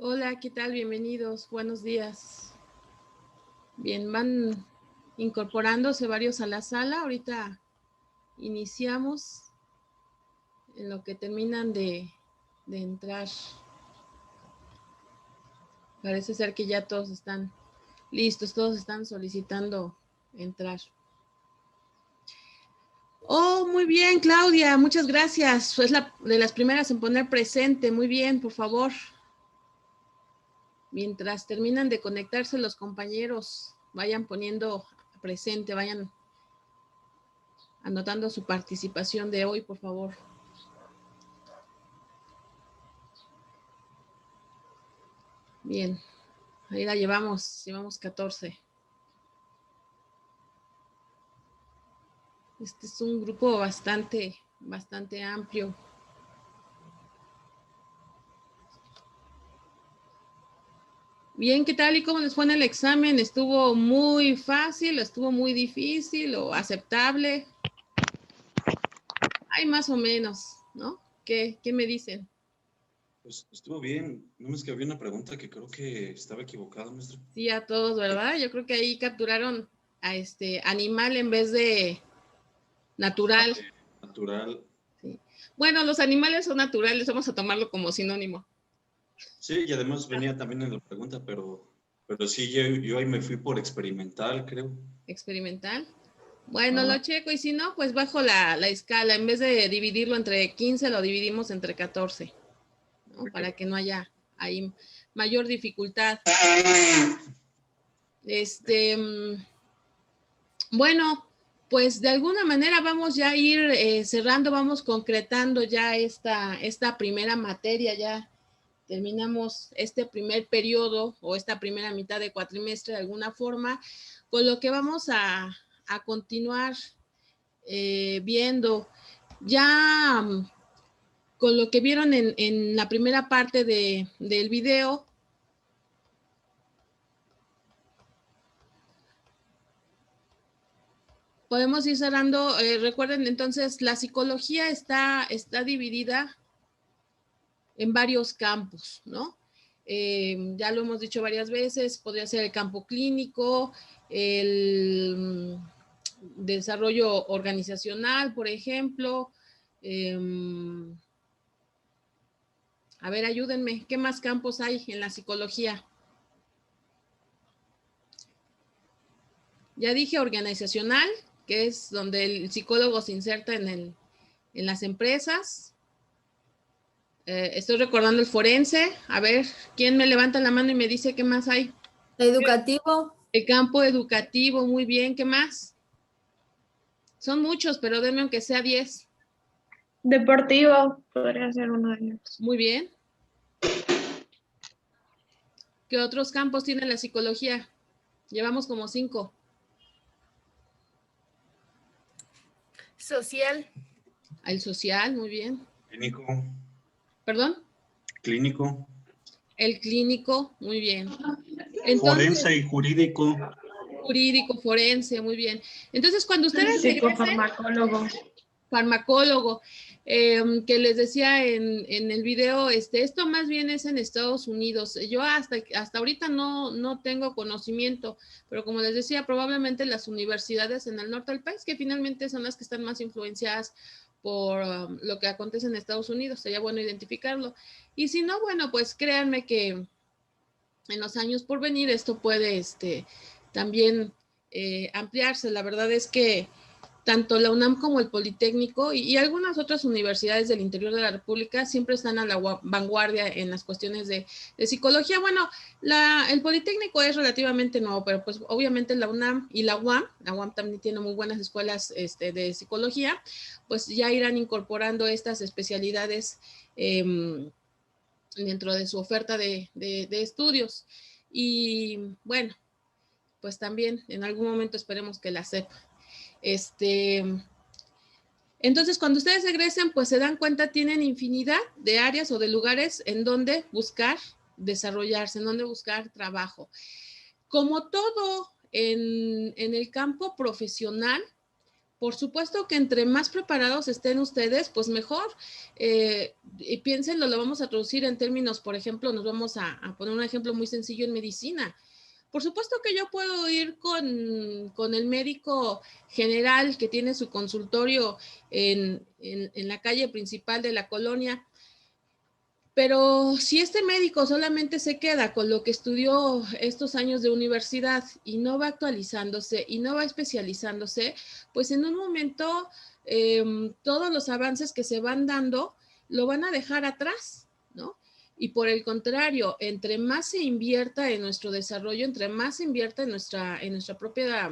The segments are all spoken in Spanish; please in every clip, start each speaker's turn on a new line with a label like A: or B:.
A: Hola, ¿qué tal? Bienvenidos, buenos días. Bien, van incorporándose varios a la sala. Ahorita iniciamos en lo que terminan de entrar. Parece ser que ya todos están listos, todos están solicitando entrar. Oh, muy bien, Claudia, muchas gracias. Es la de las primeras en poner presente. Muy bien, por favor. Mientras terminan de conectarse los compañeros, vayan poniendo presente, vayan anotando su participación de hoy, por favor. Bien, ahí la llevamos 14. Este es un grupo bastante amplio. Bien, ¿qué tal y cómo les fue en el examen? ¿Estuvo muy fácil, estuvo muy difícil o aceptable? Hay más o menos, ¿no? ¿Qué me dicen?
B: Pues estuvo bien. No es que había una pregunta que creo que estaba equivocada, maestro.
A: Sí, a todos, ¿verdad? Yo creo que ahí capturaron a animal en vez de natural.
B: Natural.
A: Sí. Bueno, los animales son naturales, vamos a tomarlo como sinónimo.
B: Sí, y además venía también en la pregunta, pero sí, yo ahí me fui por experimental, creo.
A: Experimental. Bueno, lo checo y si no, pues bajo la escala. En vez de dividirlo entre 15, lo dividimos entre 14, ¿no? Para que no haya ahí mayor dificultad. Bueno, pues de alguna manera vamos ya a ir cerrando, vamos concretando ya esta primera materia, ya terminamos este primer periodo o esta primera mitad de cuatrimestre de alguna forma, con lo que vamos a continuar viendo. Ya con lo que vieron en la primera parte del video, podemos ir cerrando. Recuerden, entonces, la psicología está dividida en varios campos, ¿no? Ya lo hemos dicho varias veces, podría ser el campo clínico, el desarrollo organizacional, por ejemplo. A ver, ayúdenme, ¿qué más campos hay en la psicología? Ya dije organizacional, que es donde el psicólogo se inserta en las empresas. Estoy recordando el forense. A ver, ¿quién me levanta la mano y me dice qué más hay?
C: Educativo.
A: El campo educativo, muy bien, ¿qué más? Son muchos, pero denme aunque sea 10.
D: Deportivo podría ser uno de ellos.
A: Muy bien. ¿Qué otros campos tiene la psicología? Llevamos como 5.
C: Social.
A: El social, muy bien.
B: Clínico.
A: ¿Perdón?
B: Clínico.
A: El clínico, muy bien. Entonces,
B: forense y jurídico.
A: Jurídico, forense, muy bien. Entonces, cuando ustedes
D: Psicofarmacólogo.
A: Farmacólogo, que les decía en el video, esto más bien es en Estados Unidos. Yo hasta ahorita no tengo conocimiento, pero como les decía, probablemente las universidades en el norte del país, que finalmente son las que están más influenciadas por lo que acontece en Estados Unidos, sería bueno identificarlo. Y si no, bueno, pues créanme que en los años por venir esto puede también ampliarse. La verdad es que tanto la UNAM como el Politécnico y algunas otras universidades del interior de la República siempre están a la vanguardia en las cuestiones de psicología. Bueno, el Politécnico es relativamente nuevo, pero pues obviamente la UNAM y la UAM también tiene muy buenas escuelas de psicología, pues ya irán incorporando estas especialidades dentro de su oferta de estudios. Y bueno, pues también en algún momento esperemos que la sepa. Entonces, cuando ustedes egresen, pues se dan cuenta, tienen infinidad de áreas o de lugares en donde buscar desarrollarse, en donde buscar trabajo. Como todo en el campo profesional, Por supuesto que entre más preparados estén ustedes, pues mejor. Y piénsenlo, lo vamos a traducir en términos, por ejemplo, nos vamos a poner un ejemplo muy sencillo en medicina. Por supuesto que yo puedo ir con el médico general que tiene su consultorio en la calle principal de la colonia, pero si este médico solamente se queda con lo que estudió estos años de universidad y no va actualizándose y no va especializándose, pues en un momento todos los avances que se van dando lo van a dejar atrás, ¿no? Y por el contrario, entre más se invierta en nuestro desarrollo, entre más se invierta en nuestra propia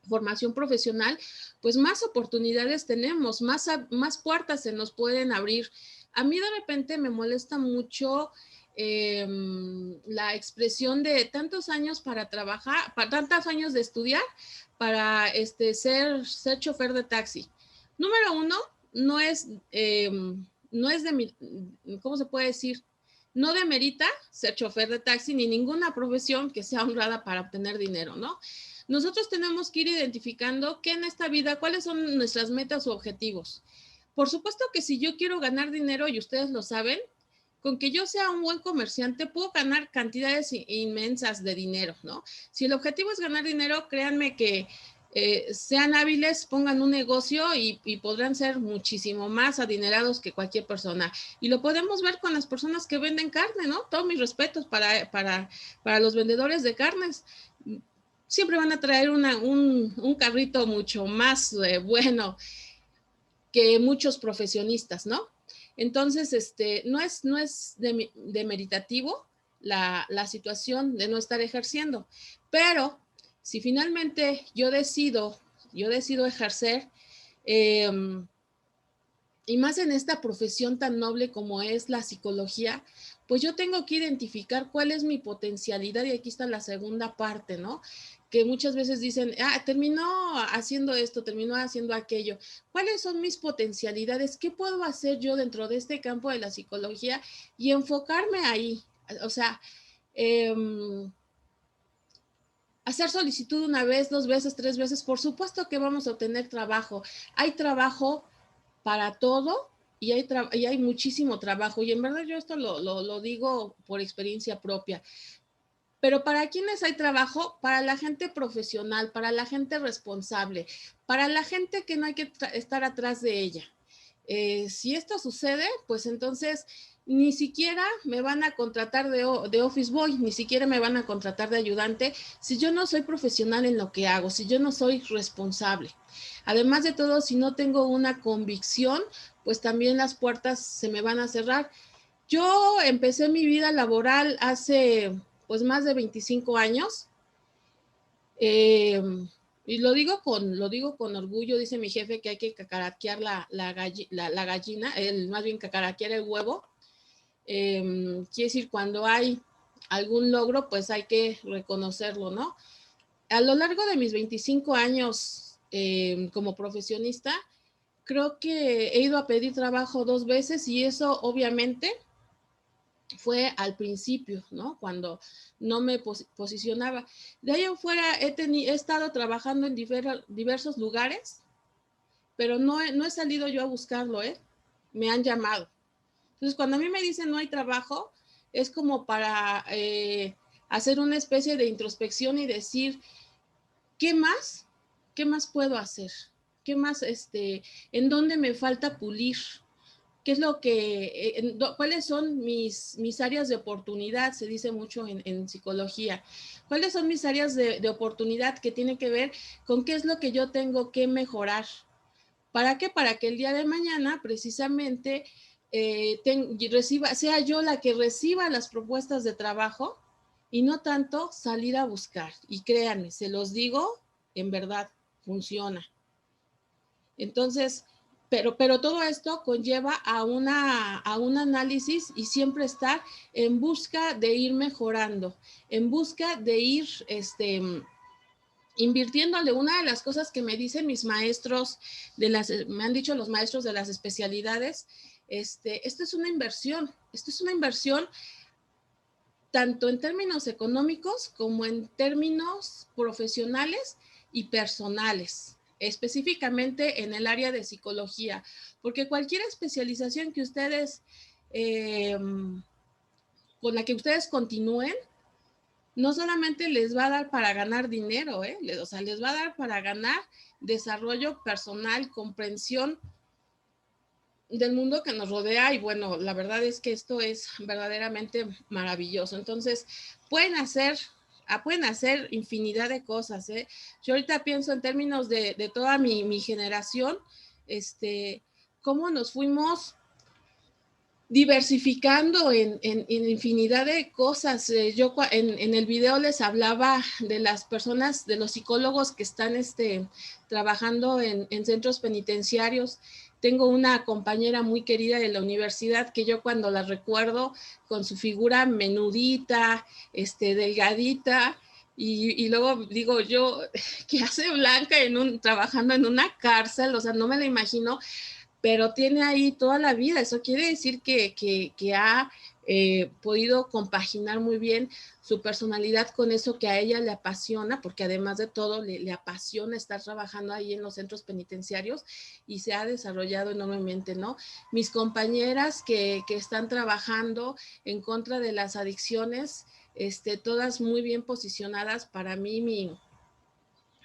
A: formación profesional, pues más oportunidades tenemos, más puertas se nos pueden abrir. A mí de repente me molesta mucho la expresión de tantos años para trabajar, para tantos años de estudiar para ser chofer de taxi. Número uno, no es, no es de, ¿cómo se puede decir? No demerita ser chofer de taxi ni ninguna profesión que sea honrada para obtener dinero, ¿no? Nosotros tenemos que ir identificando qué en esta vida, cuáles son nuestras metas u objetivos. Por supuesto que si yo quiero ganar dinero, y ustedes lo saben, con que yo sea un buen comerciante, puedo ganar cantidades inmensas de dinero, ¿no? Si el objetivo es ganar dinero, créanme que sean hábiles, pongan un negocio y podrán ser muchísimo más adinerados que cualquier persona. Y lo podemos ver con las personas que venden carne, ¿no? Todos mis respetos para los vendedores de carnes. Siempre van a traer un carrito mucho más bueno que muchos profesionistas, ¿no? Entonces, no es demeritativo la situación de no estar ejerciendo, pero si finalmente yo decido ejercer, y más en esta profesión tan noble como es la psicología, pues yo tengo que identificar cuál es mi potencialidad, y aquí está la segunda parte, ¿no? Que muchas veces dicen, terminó haciendo esto, terminó haciendo aquello. ¿Cuáles son mis potencialidades? ¿Qué puedo hacer yo dentro de este campo de la psicología? Y enfocarme ahí. O sea, hacer solicitud una vez, 2 veces, 3 veces, por supuesto que vamos a obtener trabajo. Hay trabajo para todo y hay muchísimo trabajo. Y en verdad yo esto lo digo por experiencia propia. Pero ¿para quiénes hay trabajo? Para la gente profesional, para la gente responsable, para la gente que no hay que estar atrás de ella. Si esto sucede, pues entonces ni siquiera me van a contratar de office boy, ni siquiera me van a contratar de ayudante si yo no soy profesional en lo que hago, si yo no soy responsable. Además de todo, si no tengo una convicción, pues también las puertas se me van a cerrar. Yo empecé mi vida laboral hace pues más de 25 años. Y lo digo con orgullo, dice mi jefe que hay que cacaraquear la gallina, más bien cacaraquear el huevo. Quiere decir, cuando hay algún logro, pues hay que reconocerlo, ¿no? A lo largo de mis 25 años como profesionista, creo que he ido a pedir trabajo 2 veces y eso obviamente fue al principio, ¿no? Cuando no me posicionaba. De ahí en fuera he estado trabajando en diversos lugares, pero no he salido yo a buscarlo, ¿eh? Me han llamado. Entonces, cuando a mí me dicen no hay trabajo, es como para hacer una especie de introspección y decir, ¿qué más? ¿Qué más puedo hacer? ¿Qué más, en dónde me falta pulir? ¿Qué es lo que, cuáles son mis áreas de oportunidad? Se dice mucho en psicología. ¿Cuáles son mis áreas de oportunidad que tienen que ver con qué es lo que yo tengo que mejorar? ¿Para qué? Para que el día de mañana, precisamente, sea yo la que reciba las propuestas de trabajo y no tanto salir a buscar. Y créanme, se los digo, en verdad, funciona. Entonces, pero todo esto conlleva a un análisis y siempre estar en busca de ir mejorando, en busca de ir invirtiéndole. Una de las cosas que me dicen mis maestros, me han dicho los maestros de las especialidades, esto es una inversión, tanto en términos económicos como en términos profesionales y personales. específicamente en el área de psicología, porque cualquier especialización que ustedes, con la que ustedes continúen, no solamente les va a dar para ganar dinero, o sea, les va a dar para ganar desarrollo personal, comprensión del mundo que nos rodea y bueno, la verdad es que esto es verdaderamente maravilloso. Entonces, pueden hacer infinidad de cosas. Yo ahorita pienso en términos de toda mi generación, cómo nos fuimos diversificando en infinidad de cosas. Yo en el video les hablaba de las personas, de los psicólogos que están trabajando en centros penitenciarios. Tengo una compañera muy querida de la universidad que yo cuando la recuerdo con su figura menudita, delgadita, y luego digo yo, ¿qué hace Blanca trabajando en una cárcel? O sea, no me la imagino, pero tiene ahí toda la vida. Eso quiere decir que ha podido compaginar muy bien su personalidad con eso que a ella le apasiona, porque además de todo le apasiona estar trabajando ahí en los centros penitenciarios y se ha desarrollado enormemente, ¿no? Mis compañeras que están trabajando en contra de las adicciones, todas muy bien posicionadas. Para mí,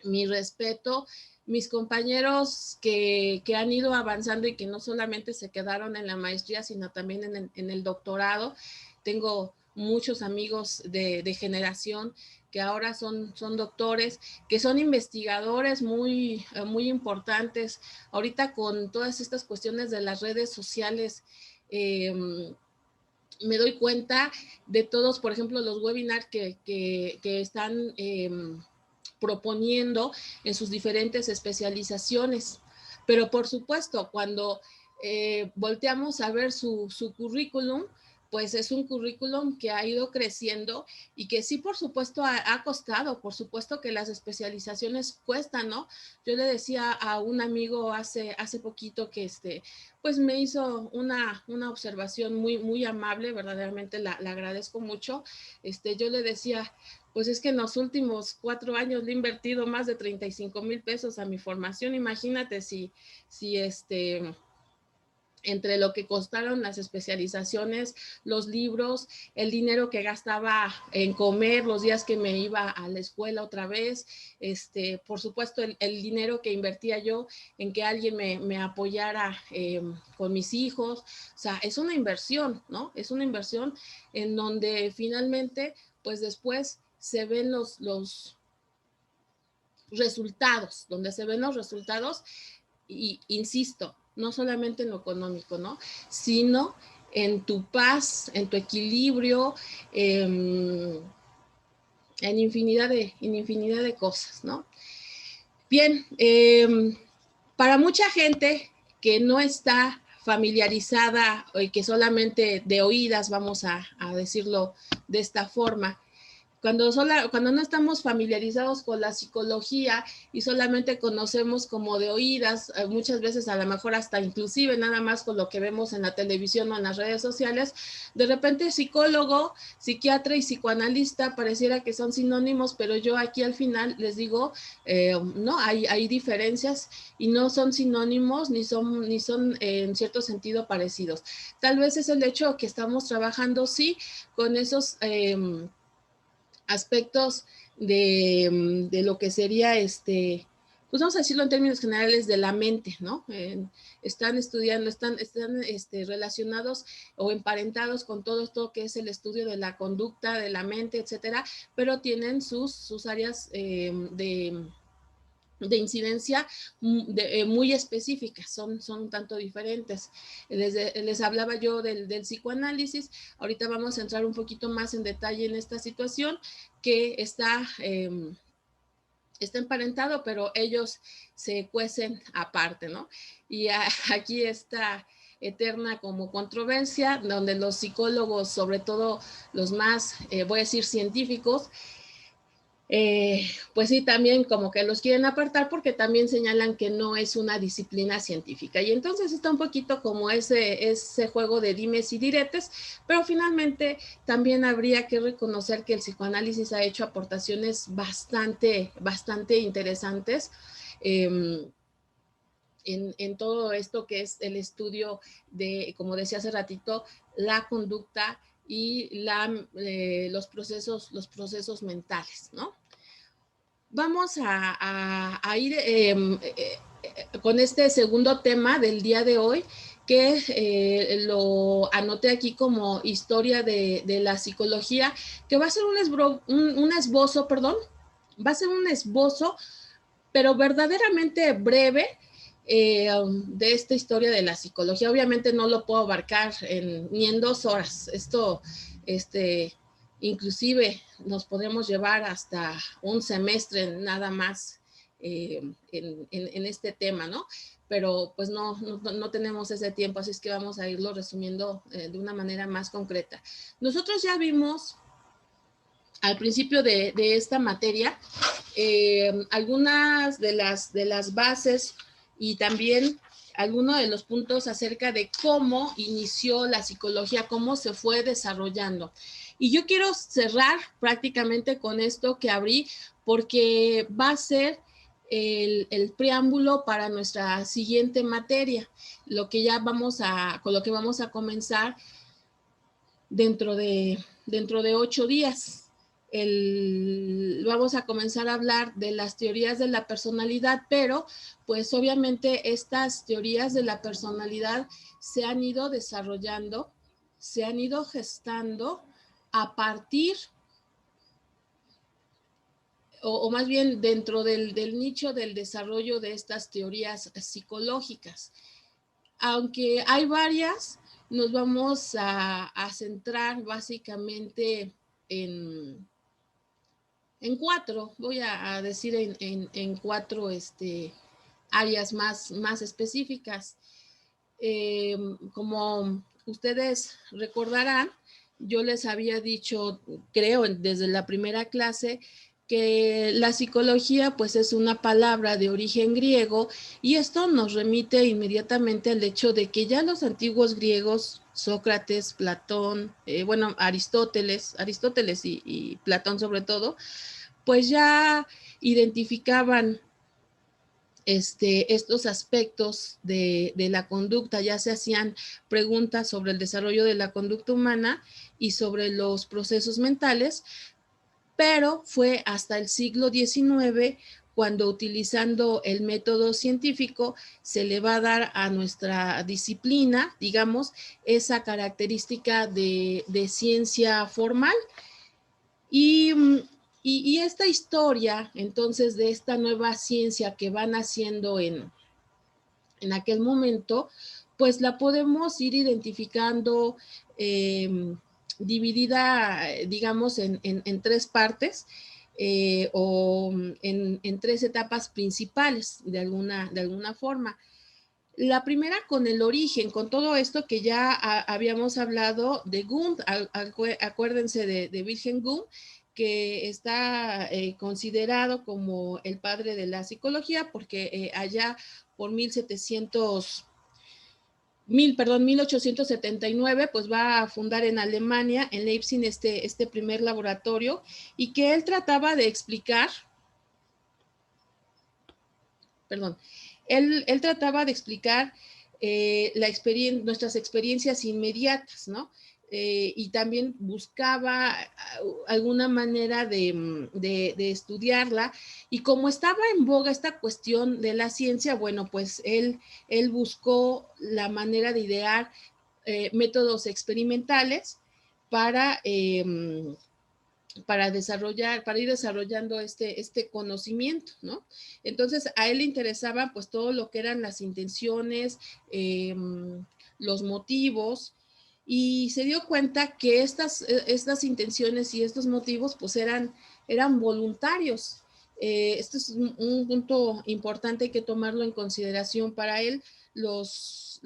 A: mi respeto. Mis compañeros que han ido avanzando y que no solamente se quedaron en la maestría, sino también en el doctorado. Tengo muchos amigos de generación que ahora son doctores, que son investigadores muy, muy importantes. Ahorita con todas estas cuestiones de las redes sociales, me doy cuenta de todos, por ejemplo, los webinars que están proponiendo en sus diferentes especializaciones. Pero por supuesto, cuando volteamos a ver su currículum, pues es un currículum que ha ido creciendo y que sí, por supuesto, ha costado. Por supuesto que las especializaciones cuestan, ¿no? Yo le decía a un amigo hace poquito que pues me hizo una observación muy, muy amable, verdaderamente la agradezco mucho. Yo le decía, pues es que en los últimos 4 años le he invertido más de 35,000 pesos a mi formación. Imagínate si entre lo que costaron las especializaciones, los libros, el dinero que gastaba en comer, los días que me iba a la escuela otra vez, por supuesto el dinero que invertía yo en que alguien me apoyara con mis hijos. O sea, es una inversión, ¿no? Es una inversión en donde finalmente, pues después se ven los resultados, donde se ven los resultados, y insisto, no solamente en lo económico, ¿no? Sino en tu paz, en tu equilibrio, en infinidad de cosas, ¿no? Bien, para mucha gente que no está familiarizada y que solamente de oídas, vamos a decirlo de esta forma, cuando no estamos familiarizados con la psicología y solamente conocemos como de oídas, muchas veces a lo mejor hasta inclusive nada más con lo que vemos en la televisión o en las redes sociales, de repente psicólogo, psiquiatra y psicoanalista pareciera que son sinónimos, pero yo aquí al final les digo, no, hay diferencias y no son sinónimos ni son en cierto sentido parecidos. Tal vez es el hecho que estamos trabajando, sí, con esos aspectos de lo que sería pues vamos a decirlo en términos generales, de la mente, ¿no? Están estudiando, están relacionados o emparentados con todo esto que es el estudio de la conducta, de la mente, etcétera, pero tienen sus áreas de incidencia muy específicas, son un tanto diferentes. Les hablaba yo del psicoanálisis. Ahorita vamos a entrar un poquito más en detalle en esta situación que está emparentado, pero ellos se cuecen aparte, ¿no? Y aquí está eterna como controversia, donde los psicólogos, sobre todo los más, voy a decir, científicos, pues sí, también como que los quieren apartar porque también señalan que no es una disciplina científica. Y entonces está un poquito como ese juego de dimes y diretes, pero finalmente también habría que reconocer que el psicoanálisis ha hecho aportaciones bastante interesantes. En todo esto que es el estudio de, como decía hace ratito, la conducta y los procesos mentales, ¿no? Vamos a ir con este segundo tema del día de hoy, que lo anoté aquí como historia de la psicología, que va a ser un esbozo, perdón, va a ser un esbozo, pero verdaderamente breve, de esta historia de la psicología. Obviamente no lo puedo abarcar ni en 2 horas. Esto, inclusive nos podemos llevar hasta un semestre nada más en este tema, ¿no? Pero pues no tenemos ese tiempo, así es que vamos a irlo resumiendo de una manera más concreta. Nosotros ya vimos al principio de esta materia algunas de las bases y también algunos de los puntos acerca de cómo inició la psicología, cómo se fue desarrollando. Y yo quiero cerrar prácticamente con esto que abrí, porque va a ser el preámbulo para nuestra siguiente materia, con lo que vamos a comenzar dentro de 8 días. Vamos a comenzar a hablar de las teorías de la personalidad, pero pues obviamente estas teorías de la personalidad se han ido desarrollando, se han ido gestando a partir, o más bien dentro del nicho del desarrollo de estas teorías psicológicas. Aunque hay varias, nos vamos a centrar básicamente en 4, voy a decir en 4 áreas más específicas. Como ustedes recordarán, yo les había dicho, creo, desde la primera clase, que la psicología pues es una palabra de origen griego, y esto nos remite inmediatamente al hecho de que ya los antiguos griegos, Sócrates, Platón, Aristóteles y Platón sobre todo, pues ya identificaban estos aspectos de la conducta, ya se hacían preguntas sobre el desarrollo de la conducta humana y sobre los procesos mentales, pero fue hasta el siglo XIX cuando, utilizando el método científico, se le va a dar a nuestra disciplina, digamos, esa característica de ciencia formal. Y esta historia, entonces, de esta nueva ciencia que van haciendo en aquel momento, pues la podemos ir identificando dividida, digamos, en 3 partes, o en 3 etapas principales, de alguna forma. La primera, con el origen, con todo esto que ya habíamos hablado de Wundt. Acuérdense de Wilhelm Wundt, que está considerado como el padre de la psicología, porque allá por 1879, pues va a fundar en Alemania, en Leipzig, este primer laboratorio, y que él trataba de explicar, él trataba de explicar nuestras experiencias inmediatas, ¿no? Y también buscaba alguna manera de estudiarla, y como estaba en boga esta cuestión de la ciencia, bueno, pues él buscó la manera de idear métodos experimentales para ir desarrollando este conocimiento, ¿no? Entonces, a él le interesaba pues todo lo que eran las intenciones, los motivos, y se dio cuenta que estas intenciones y estos motivos pues eran voluntarios. Esto es un punto importante, hay que tomarlo en consideración para él. Los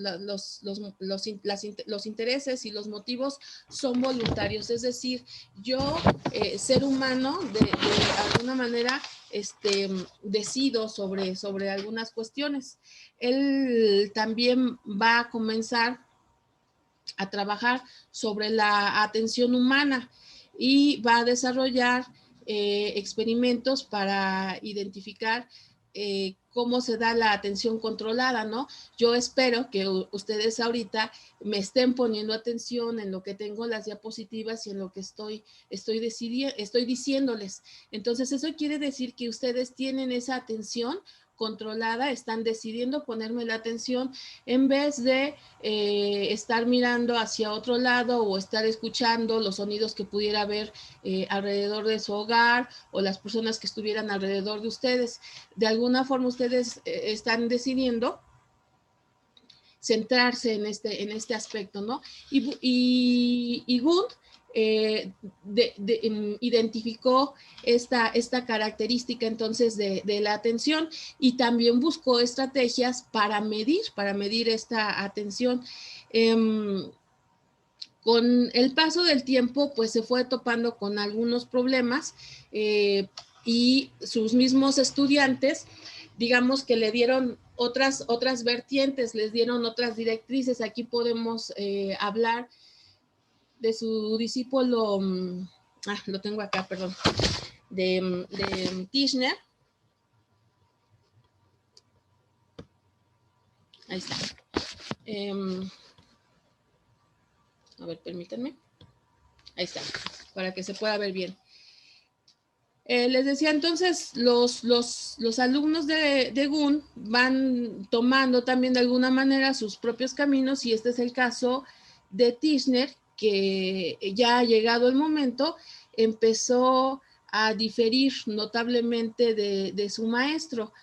A: intereses y los motivos son voluntarios, es decir, yo, ser humano, de alguna manera, decido sobre algunas cuestiones. Él también va a comenzar a trabajar sobre la atención humana y va a desarrollar experimentos para identificar cómo se da la atención controlada, ¿no? Yo espero que ustedes ahorita me estén poniendo atención en lo que tengo las diapositivas y en lo que estoy diciéndoles. Entonces, eso quiere decir que ustedes tienen esa atención controlada, están decidiendo ponerme la atención en vez de estar mirando hacia otro lado o estar escuchando los sonidos que pudiera haber alrededor de su hogar o las personas que estuvieran alrededor de ustedes. De alguna forma ustedes están decidiendo centrarse en este aspecto, ¿no? Y Gund identificó esta característica entonces de la atención y también buscó estrategias para medir esta atención. Con el paso del tiempo, pues se fue topando con algunos problemas y sus mismos estudiantes, digamos que le dieron otras vertientes, les dieron otras directrices. Aquí podemos hablar de su discípulo, lo tengo acá, perdón, de Tishner. Ahí está. A ver, permítanme. Ahí está, para que se pueda ver bien. Les decía entonces, los alumnos de Gund van tomando también de alguna manera sus propios caminos y este es el caso de Tishner, que ya ha llegado el momento, empezó a diferir notablemente de su maestro.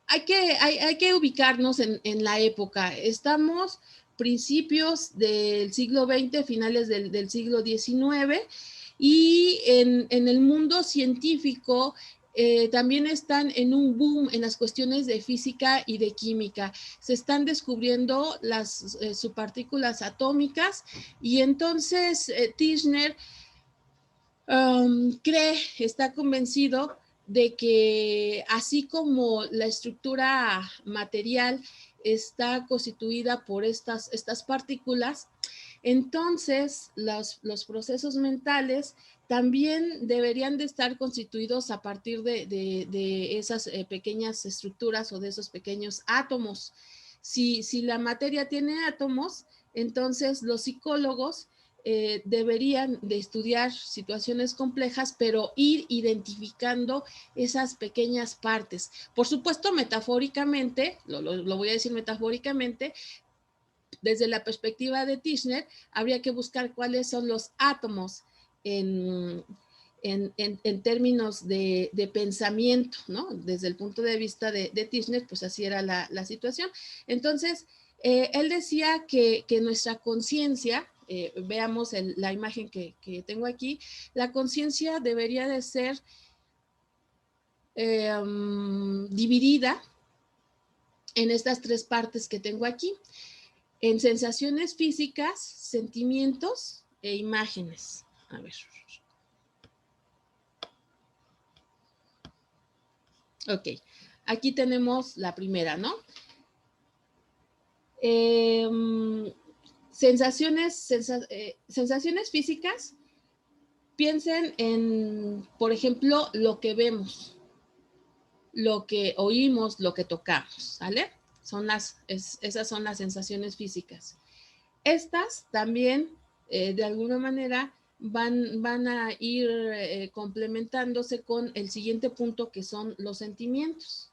A: Hay que ubicarnos en la época. Estamos principios del siglo XX, finales del siglo XIX, y en el mundo científico también están en un boom en las cuestiones de física y de química. Se están descubriendo las subpartículas atómicas y entonces Tishner está convencido de que así como la estructura material está constituida por estas partículas, entonces los procesos mentales también deberían de estar constituidos a partir de esas pequeñas estructuras o de esos pequeños átomos. Si la materia tiene átomos, entonces los psicólogos deberían de estudiar situaciones complejas, pero ir identificando esas pequeñas partes. Por supuesto, metafóricamente, lo voy a decir metafóricamente, desde la perspectiva de Tishner, habría que buscar cuáles son los átomos en términos de pensamiento, ¿no? Desde el punto de vista de Tishner, pues así era la situación. Entonces, él decía que nuestra conciencia, veamos la imagen que tengo aquí, la conciencia debería de ser dividida en estas tres partes que tengo aquí, en sensaciones físicas, sentimientos e imágenes. A ver. Ok, aquí tenemos la primera, ¿no? Sensaciones físicas, piensen en, por ejemplo, lo que vemos, lo que oímos, lo que tocamos, ¿sale? Esas son las sensaciones físicas. Estas también, de alguna manera, van a ir complementándose con el siguiente punto, que son los sentimientos.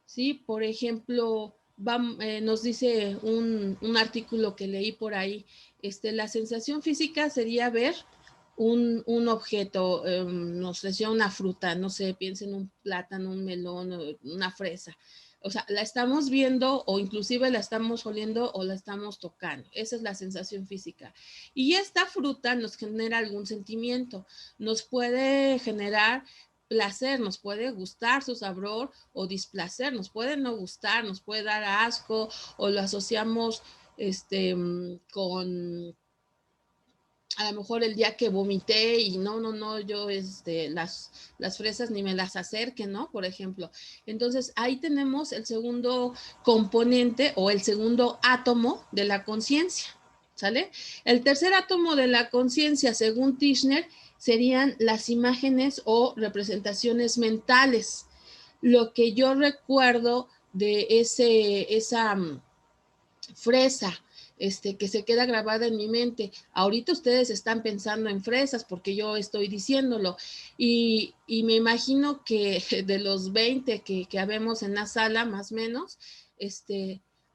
A: ¿Sí? Por ejemplo, nos dice un artículo que leí por ahí, la sensación física sería ver un objeto, nos decía una fruta, no sé, piensen en un plátano, un melón, una fresa. O sea, la estamos viendo o inclusive la estamos oliendo o la estamos tocando. Esa es la sensación física. Y esta fruta nos genera algún sentimiento. Nos puede generar placer, nos puede gustar su sabor o displacer, nos puede no gustar, nos puede dar asco o lo asociamos con a lo mejor el día que vomité y no, yo las fresas ni me las acerquen, ¿no? Por ejemplo. Entonces, ahí tenemos el segundo componente o el segundo átomo de la conciencia, ¿sale? El tercer átomo de la conciencia, según Tishner, serían las imágenes o representaciones mentales. Lo que yo recuerdo de esa fresa, que se queda grabada en mi mente. Ahorita ustedes están pensando en fresas porque yo estoy diciéndolo y me imagino que de los 20 que habemos en la sala, más o menos,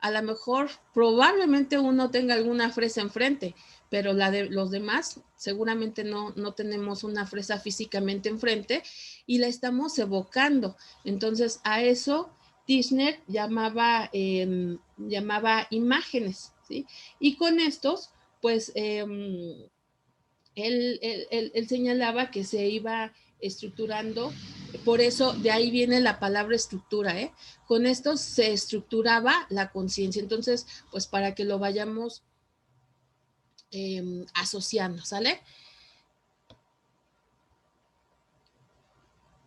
A: a lo mejor probablemente uno tenga alguna fresa enfrente, pero la de los demás seguramente no tenemos una fresa físicamente enfrente y la estamos evocando. Entonces a eso Tishner llamaba imágenes, ¿sí? Y con estos, pues, él señalaba que se iba estructurando, por eso de ahí viene la palabra estructura, ¿eh? Con esto se estructuraba la conciencia. Entonces, pues para que lo vayamos asociando, ¿sale?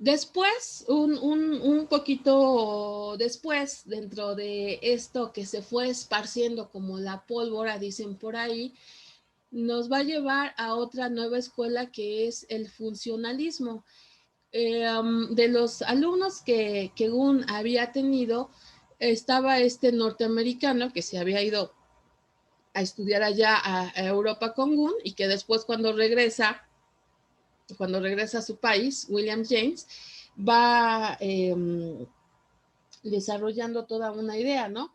A: Después, un poquito después, dentro de esto que se fue esparciendo como la pólvora, dicen por ahí, nos va a llevar a otra nueva escuela que es el funcionalismo. De los alumnos que Gunn había tenido, estaba este norteamericano que se había ido a estudiar allá a Europa con Gunn y que después cuando regresa a su país, William James, va desarrollando toda una idea, ¿no?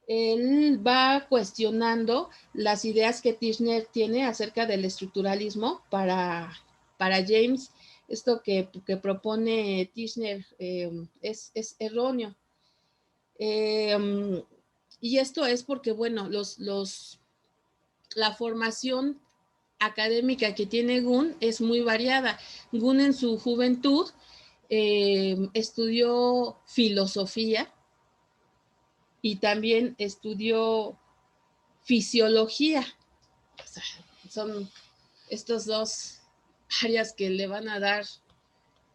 A: Él va cuestionando las ideas que Tishner tiene acerca del estructuralismo para James. Esto que propone Tishner es erróneo. Y esto es porque, bueno, la formación académica que tiene Gunn es muy variada. Gunn en su juventud estudió filosofía y también estudió fisiología. O sea, son estos dos áreas que le van a dar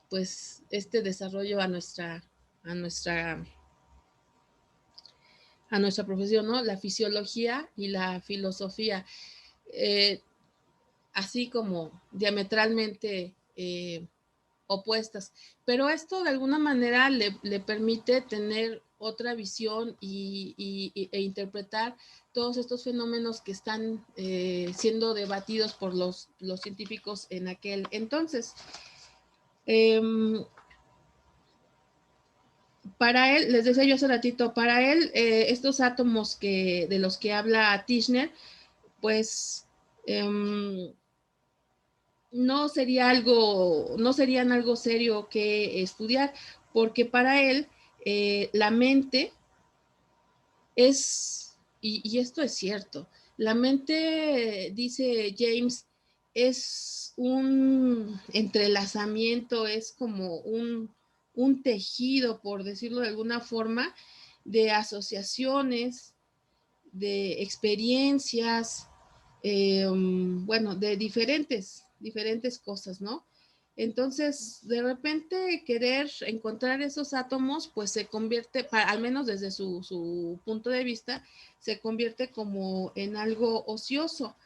A: pues este desarrollo a nuestra profesión, ¿no? La fisiología y la filosofía. Así como diametralmente opuestas. Pero esto de alguna manera le permite tener otra visión e interpretar todos estos fenómenos que están siendo debatidos por los científicos en aquel entonces. Para él, les decía yo hace ratito, para él estos átomos de los que habla Tishner, pues no serían algo serio que estudiar, porque para él la mente es, y esto es cierto, la mente, dice James, es un entrelazamiento, es como un tejido, por decirlo de alguna forma, de asociaciones, de experiencias, bueno, de diferentes cosas, ¿no? Entonces, de repente querer encontrar esos átomos, pues se convierte, al menos desde su punto de vista, se convierte como en algo ocioso.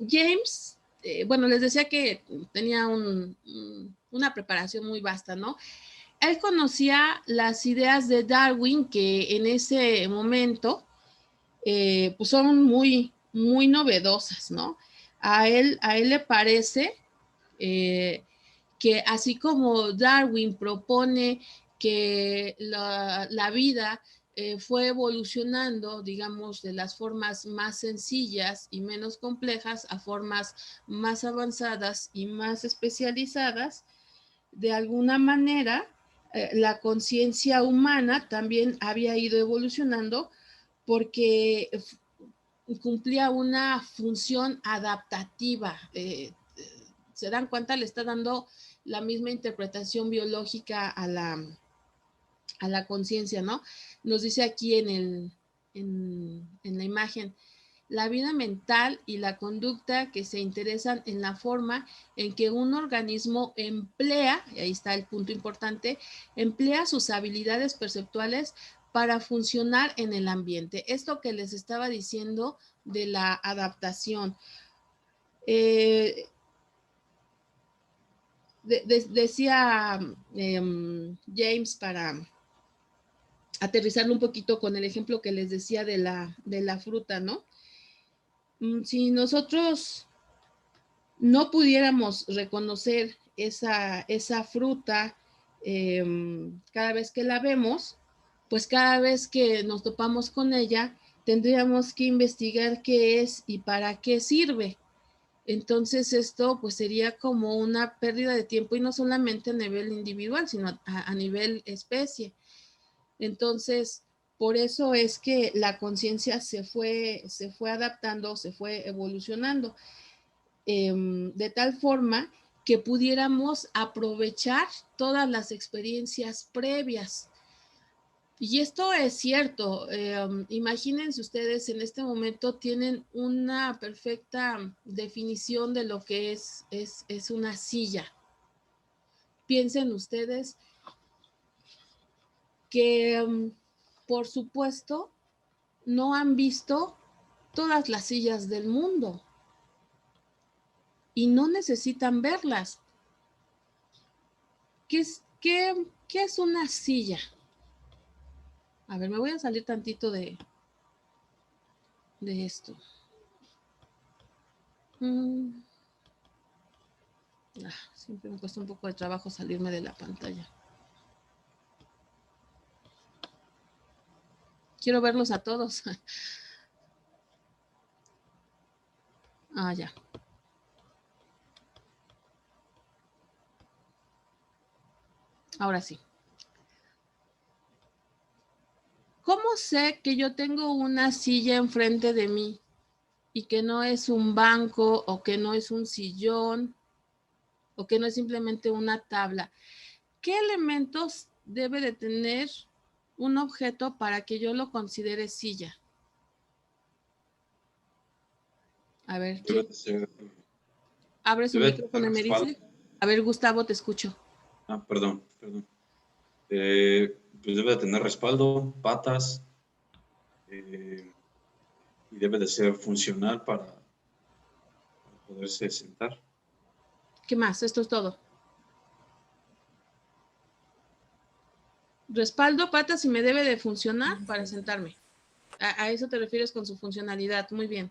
A: James, bueno, les decía que tenía una preparación muy vasta, ¿no? Él conocía las ideas de Darwin que en ese momento pues son muy, muy novedosas, ¿no? A él le parece que así como Darwin propone que la vida fue evolucionando, digamos, de las formas más sencillas y menos complejas a formas más avanzadas y más especializadas, de alguna manera, la conciencia humana también había ido evolucionando porque cumplía una función adaptativa. ¿Se dan cuenta? Le está dando la misma interpretación biológica a la conciencia, ¿no? Nos dice aquí en la imagen, la vida mental y la conducta que se interesan en la forma en que un organismo emplea, y ahí está el punto importante, emplea sus habilidades perceptuales para funcionar en el ambiente. Esto que les estaba diciendo de la adaptación. Decía James, para aterrizarlo un poquito con el ejemplo que les decía de la fruta, ¿no? Si nosotros no pudiéramos reconocer esa fruta cada vez que la vemos, pues cada vez que nos topamos con ella, tendríamos que investigar qué es y para qué sirve. Entonces esto pues sería como una pérdida de tiempo, y no solamente a nivel individual, sino a nivel especie. Entonces, por eso es que la conciencia se fue adaptando, se fue evolucionando, de tal forma que pudiéramos aprovechar todas las experiencias previas. Y esto es cierto. Imagínense ustedes, en este momento tienen una perfecta definición de lo que es una silla. Piensen ustedes que, por supuesto, no han visto todas las sillas del mundo y no necesitan verlas. ¿Qué es una silla? A ver, me voy a salir tantito de esto. Siempre me cuesta un poco de trabajo salirme de la pantalla. Quiero verlos a todos. Ya. Ahora sí. ¿Cómo sé que yo tengo una silla enfrente de mí y que no es un banco, o que no es un sillón, o que no es simplemente una tabla? ¿Qué elementos debe de tener un objeto para que yo lo considere silla? A ver, ¿quién? Abre su micrófono y me dice. A ver, Gustavo, te escucho.
B: Perdón. Pues debe de tener respaldo, patas, y debe de ser funcional para poderse sentar.
A: ¿Qué más? Esto es todo. Respaldo, patas, y me debe de funcionar para sentarme. A eso te refieres con su funcionalidad. Muy bien.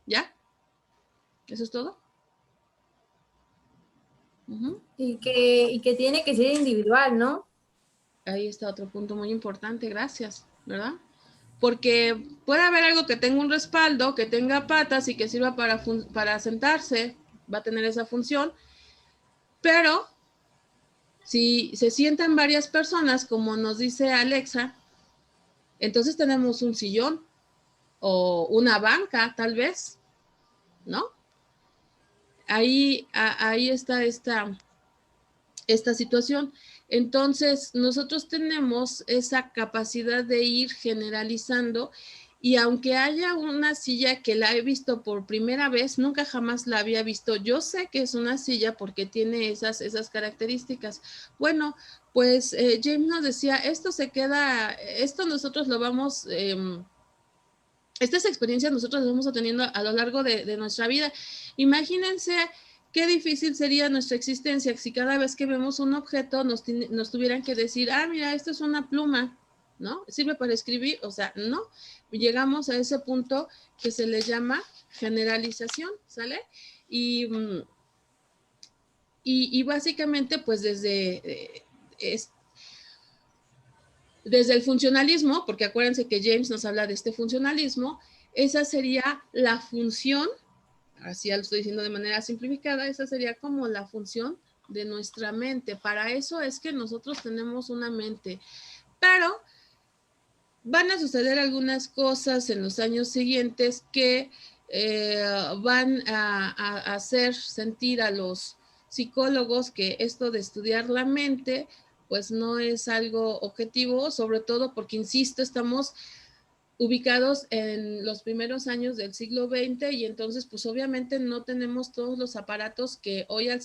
A: ¿Ya? ¿Eso es todo?
C: Y que tiene que ser individual, ¿no?
A: Ahí está otro punto muy importante. Gracias, ¿verdad? Porque puede haber algo que tenga un respaldo, que tenga patas y que sirva para sentarse, va a tener esa función, pero si se sientan varias personas, como nos dice Alexa, entonces tenemos un sillón o una banca, tal vez, ¿no? Ahí está esta situación. Entonces, nosotros tenemos esa capacidad de ir generalizando, y aunque haya una silla que la he visto por primera vez, nunca jamás la había visto, yo sé que es una silla porque tiene esas características. Bueno, pues James nos decía, esto nosotros lo vamos, estas experiencias nosotros las vamos teniendo a lo largo de nuestra vida. Imagínense qué difícil sería nuestra existencia si cada vez que vemos un objeto nos tuvieran que decir, mira, esto es una pluma, ¿no? ¿Sirve para escribir? O sea, no. Llegamos a ese punto que se le llama generalización, ¿sale? Y básicamente, pues desde el funcionalismo, porque acuérdense que James nos habla de este funcionalismo, esa sería la función, así ya lo estoy diciendo de manera simplificada, esa sería como la función de nuestra mente. Para eso es que nosotros tenemos una mente. Pero van a suceder algunas cosas en los años siguientes que van a hacer sentir a los psicólogos que esto de estudiar la mente pues no es algo objetivo, sobre todo porque, insisto, estamos ubicados en los primeros años del siglo XX y entonces pues obviamente no tenemos todos los aparatos que hoy a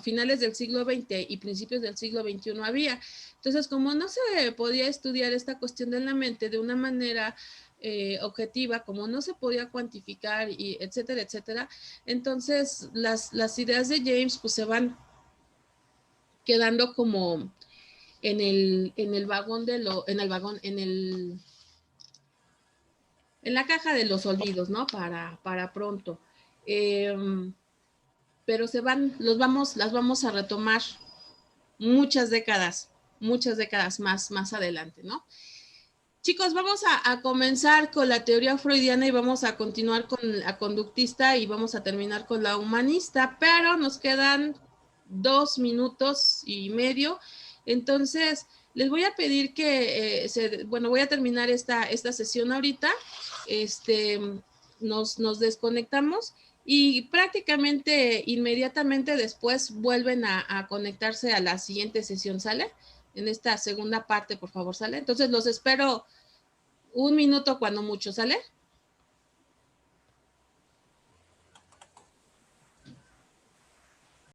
A: finales del siglo XX y principios del siglo XXI había. Entonces, como no se podía estudiar esta cuestión de la mente de una manera objetiva, como no se podía cuantificar y etcétera, etcétera, entonces las ideas de James pues se van quedando como en el vagón en la caja de los olvidos, ¿no? Para pronto. Pero las vamos a retomar muchas décadas más adelante, ¿no? Chicos, vamos a comenzar con la teoría freudiana y vamos a continuar con la conductista y vamos a terminar con la humanista, pero nos quedan 2 minutos y medio. Entonces, les voy a pedir que, voy a terminar esta sesión ahorita. Nos desconectamos y prácticamente inmediatamente después vuelven a conectarse a la siguiente sesión, ¿sale? En esta segunda parte, por favor, ¿sale? Entonces los espero 1 minuto cuando mucho, ¿sale?